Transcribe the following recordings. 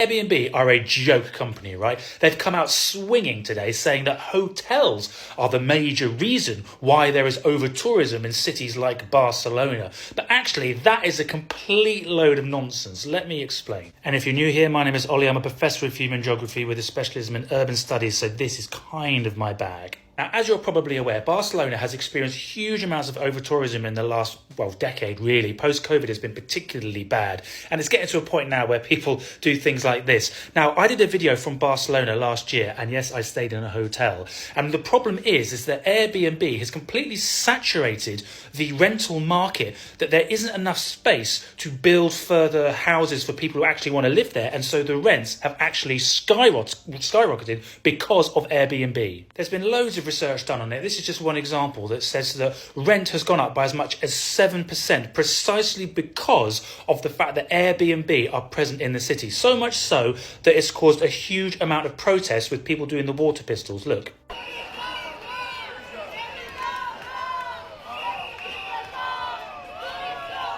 Airbnb are a joke company, right? They've come out swinging today saying that hotels are the major reason why there is over-tourism in cities like Barcelona. But actually, that is a complete load of nonsense. Let me explain. And if you're new here, my name is Ollie. I'm a professor of human geography with a specialism in urban studies, so this is kind of my bag. Now, as you're probably aware, Barcelona has experienced huge amounts of over-tourism in the last, decade really. Post-COVID has been particularly bad. And it's getting to a point now where people do things like this. Now, I did a video from Barcelona last year, and yes, I stayed in a hotel. And the problem is that Airbnb has completely saturated the rental market, that there isn't enough space to build further houses for people who actually want to live there. And so the rents have actually skyrocketed because of Airbnb. There's been loads of research done on it. This is just one example that says that rent has gone up by as much as 7% precisely because of the fact that Airbnb are present in the city. So much so that it's caused a huge amount of protests with people doing the water pistols. Look.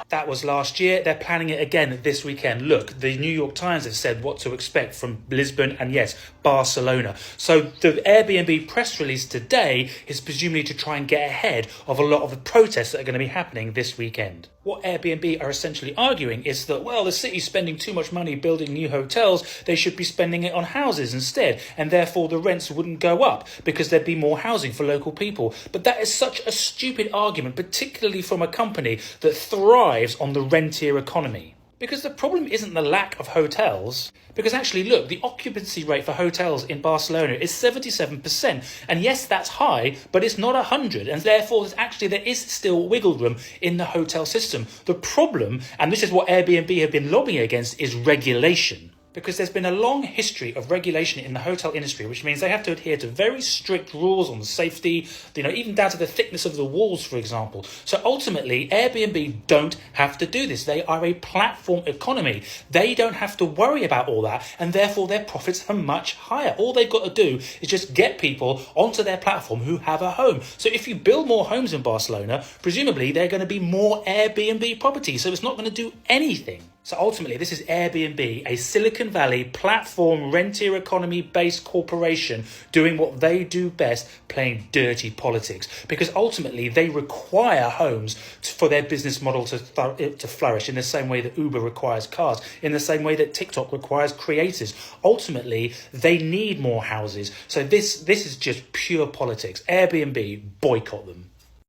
That was last year. They're planning it again this weekend. Look, the New York Times have said what to expect from Lisbon and, yes, Barcelona. So the Airbnb press release today is presumably to try and get ahead of a lot of the protests that are going to be happening this weekend. What Airbnb are essentially arguing is that, the city's spending too much money building new hotels. They should be spending it on houses instead, and therefore the rents wouldn't go up because there'd be more housing for local people. But that is such a stupid argument, particularly from a company that thrives on the rentier economy. Because the problem isn't the lack of hotels. Because actually, look, the occupancy rate for hotels in Barcelona is 77%. And yes, that's high, but it's not 100. And therefore, there is still wiggle room in the hotel system. The problem, and this is what Airbnb have been lobbying against, is regulation. Because there's been a long history of regulation in the hotel industry, which means they have to adhere to very strict rules on safety, even down to the thickness of the walls, for example. So ultimately, Airbnb don't have to do this. They are a platform economy. They don't have to worry about all that, and therefore their profits are much higher. All they've got to do is just get people onto their platform who have a home. So if you build more homes in Barcelona, presumably there are going to be more Airbnb properties, so it's not going to do anything. So ultimately, this is Airbnb, a Silicon Valley platform rentier economy based corporation doing what they do best, playing dirty politics. Because ultimately, they require homes for their business model to flourish in the same way that Uber requires cars, in the same way that TikTok requires creators. Ultimately, they need more houses. So this is just pure politics. Airbnb, boycott them.